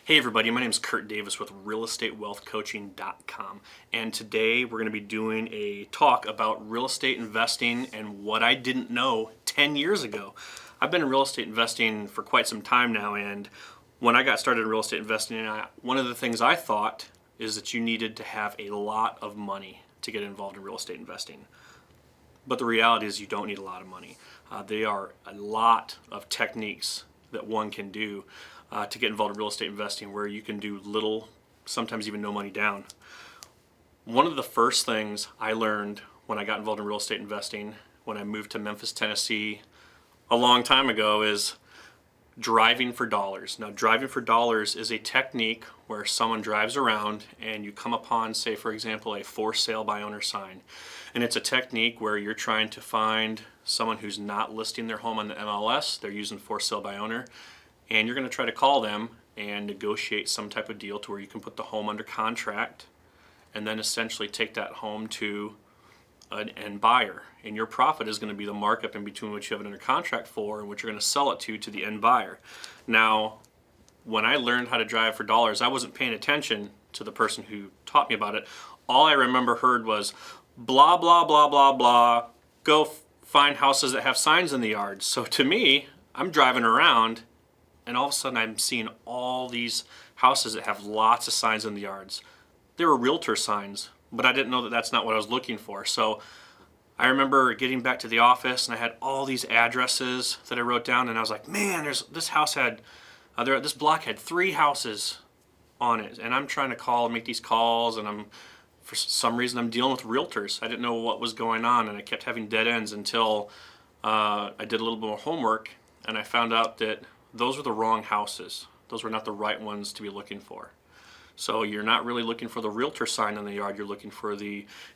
Hey everybody, my name is Kurt Davis with realestatewealthcoaching.com, and today we're going to be doing a talk about real estate investing and what I didn't know 10 years ago. I've been in real estate investing for quite some time now, and when I got started in real estate investing, one of the things I thought is that you needed to have a lot of money to get involved in real estate investing. But the reality is you don't need a lot of money. There are a lot of techniques that one can do to get involved in real estate investing where you can do little, sometimes even no money down. One of the first things I learned when I got involved in real estate investing when I moved to Memphis, Tennessee a long time ago is driving for dollars. Now, driving for dollars is a technique where someone drives around and you come upon, say for example, a for sale by owner sign. And it's a technique where you're trying to find someone who's not listing their home on the MLS, they're using for sale by owner, and you're going to try to call them and negotiate some type of deal to where you can put the home under contract and then essentially take that home to an end buyer. And your profit is going to be the markup in between what you have it under contract for and what you're going to sell it to the end buyer. Now, when I learned how to drive for dollars, I wasn't paying attention to the person who taught me about it. All I remember heard was blah, blah, blah, blah, blah, go find houses that have signs in the yard. So to me, I'm driving around and all of a sudden I'm seeing all these houses that have lots of signs in the yards. They were realtor signs, but I didn't know that that's not what I was looking for. So I remember getting back to the office and I had all these addresses that I wrote down, and I was like, man, this house had, this block had 3 houses on it, and I'm trying to call and make these calls, and for some reason I'm dealing with realtors. I didn't know what was going on, and I kept having dead ends until I did a little bit more homework, and I found out that those were the wrong houses. Those were not the right ones to be looking for. So you're not really looking for the realtor sign in the yard, you're looking for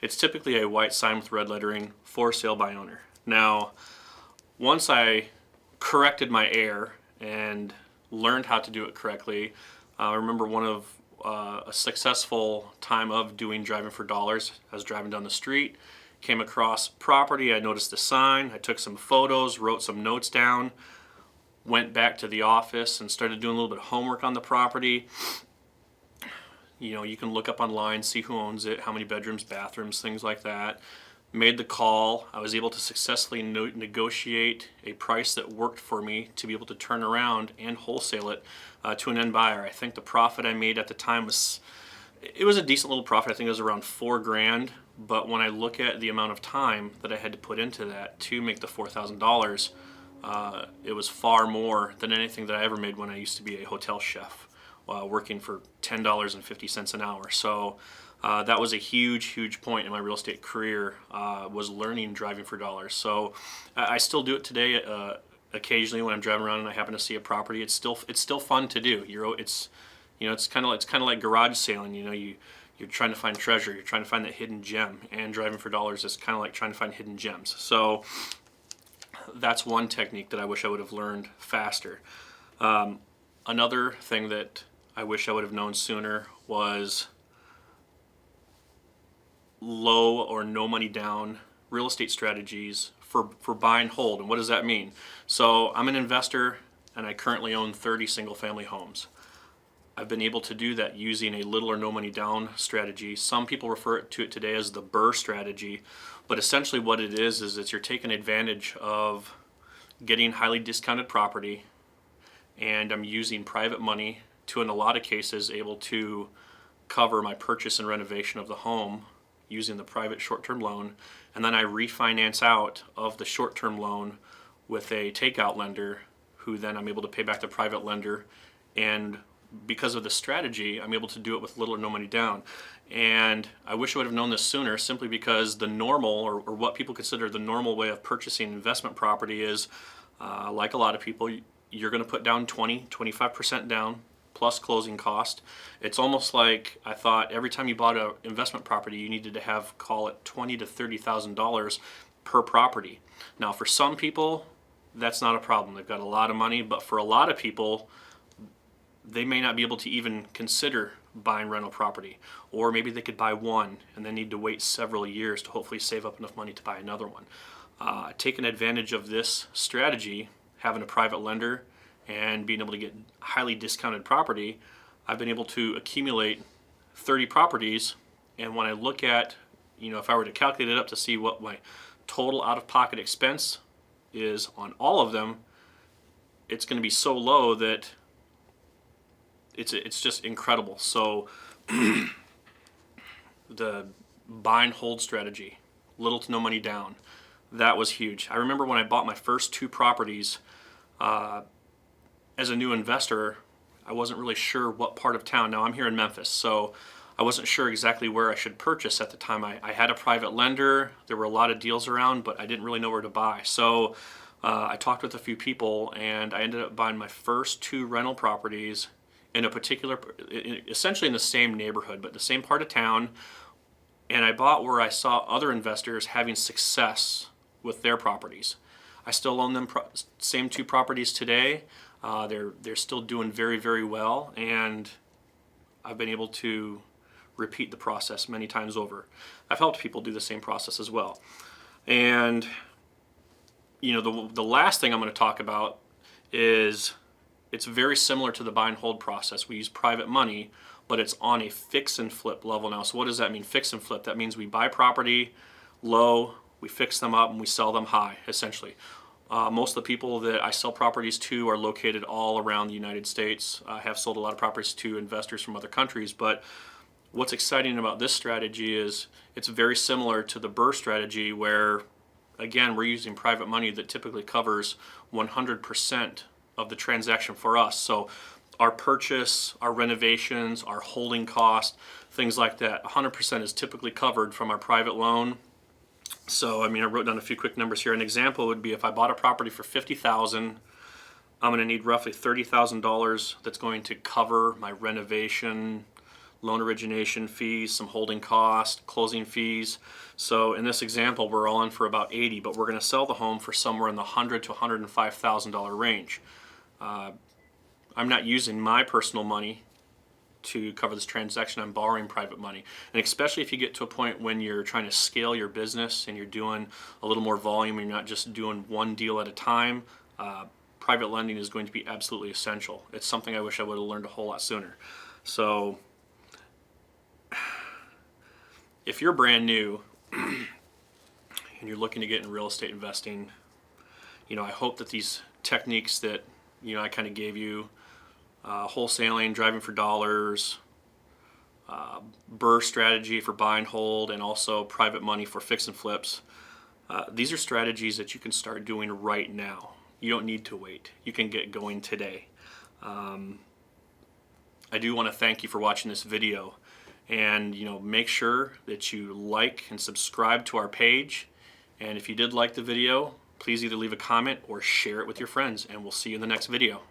it's typically a white sign with red lettering, for sale by owner. Now, once I corrected my error and learned how to do it correctly, I remember one of a successful time of doing driving for dollars. I was driving down the street, came across property, I noticed the sign, I took some photos, wrote some notes down, went back to the office and started doing a little bit of homework on the property. You know, you can look up online, see who owns it, how many bedrooms, bathrooms, things like that. Made the call. I was able to successfully negotiate a price that worked for me to be able to turn around and wholesale it to an end buyer. I think the profit I made at the time was a decent little profit. I think it was around $4,000. But when I look at the amount of time that I had to put into that to make the $4,000, it was far more than anything that I ever made when I used to be a hotel chef, working for $10.50 an hour. So that was a huge point in my real estate career, was learning driving for dollars. So I still do it today. Occasionally when I'm driving around and I happen to see a property, it's still fun to do. It's kind of like garage sailing. You're trying to find treasure. You're trying to find that hidden gem, and driving for dollars is kind of like trying to find hidden gems. So that's one technique that I wish I would have learned faster. Another thing that I wish I would have known sooner was low or no money down real estate strategies for buy and hold. And what does that mean? So I'm an investor and I currently own 30 single family homes. I've been able to do that using a little or no money down strategy. Some people refer to it today as the BRRRR strategy, but essentially what it is that you're taking advantage of getting highly discounted property, and I'm using private money to, in a lot of cases, able to cover my purchase and renovation of the home using the private short-term loan, and then I refinance out of the short-term loan with a takeout lender, who then I'm able to pay back the private lender. And because of the strategy, I'm able to do it with little or no money down. And I wish I would have known this sooner, simply because the normal, or what people consider the normal way of purchasing investment property is, like a lot of people, you're going to put down 25% down plus closing cost. It's almost like I thought every time you bought an investment property, you needed to have, call it $20,000 to $30,000 per property. Now, for some people, that's not a problem. They've got a lot of money, but for a lot of people, they may not be able to even consider buying rental property, or maybe they could buy one and then need to wait several years to hopefully save up enough money to buy another one. Taking advantage of this strategy, having a private lender and being able to get highly discounted property, I've been able to accumulate 30 properties, and when I look at, if I were to calculate it up to see what my total out-of-pocket expense is on all of them, it's going to be so low that it's just incredible. So the buy and hold strategy, little to no money down, that was huge. I remember when I bought my first 2 properties, as a new investor, I wasn't really sure what part of town. Now I'm here in Memphis, so I wasn't sure exactly where I should purchase at the time. I had a private lender. There were a lot of deals around, but I didn't really know where to buy. So I talked with a few people, and I ended up buying my first 2 rental properties in a particular, essentially in the same neighborhood, but the same part of town. And I bought where I saw other investors having success with their properties. I still own them, same 2 properties today. They're still doing very, very well, and I've been able to repeat the process many times over. I've helped people do the same process as well. And the last thing I'm going to talk about is it's very similar to the buy and hold process. We use private money, but it's on a fix and flip level now. So what does that mean, fix and flip? That means we buy property low, we fix them up, and we sell them high, essentially. Most of the people that I sell properties to are located all around the United States. I have sold a lot of properties to investors from other countries, but what's exciting about this strategy is it's very similar to the BRRRR strategy, where, again, we're using private money that typically covers 100% of the transaction for us. So our purchase, our renovations, our holding cost, things like that, 100% is typically covered from our private loan. So, I wrote down a few quick numbers here. An example would be if I bought a property for $50,000, I'm going to need roughly $30,000 that's going to cover my renovation, loan origination fees, some holding cost, closing fees. So in this example, we're all in for about $80,000, but we're going to sell the home for somewhere in the $100,000 to $105,000 range. I'm not using my personal money to cover this transaction. I'm borrowing private money. And especially if you get to a point when you're trying to scale your business and you're doing a little more volume, and you're not just doing one deal at a time, private lending is going to be absolutely essential. It's something I wish I would have learned a whole lot sooner. So if you're brand new and you're looking to get in real estate investing, I hope that these techniques that I kind of gave you, wholesaling, driving for dollars, BRRRR strategy for buy and hold, and also private money for fix and flips, these are strategies that you can start doing right now. You don't need to wait. You can get going today. I do want to thank you for watching this video, and make sure that you like and subscribe to our page. And if you did like the video, please either leave a comment or share it with your friends, and we'll see you in the next video.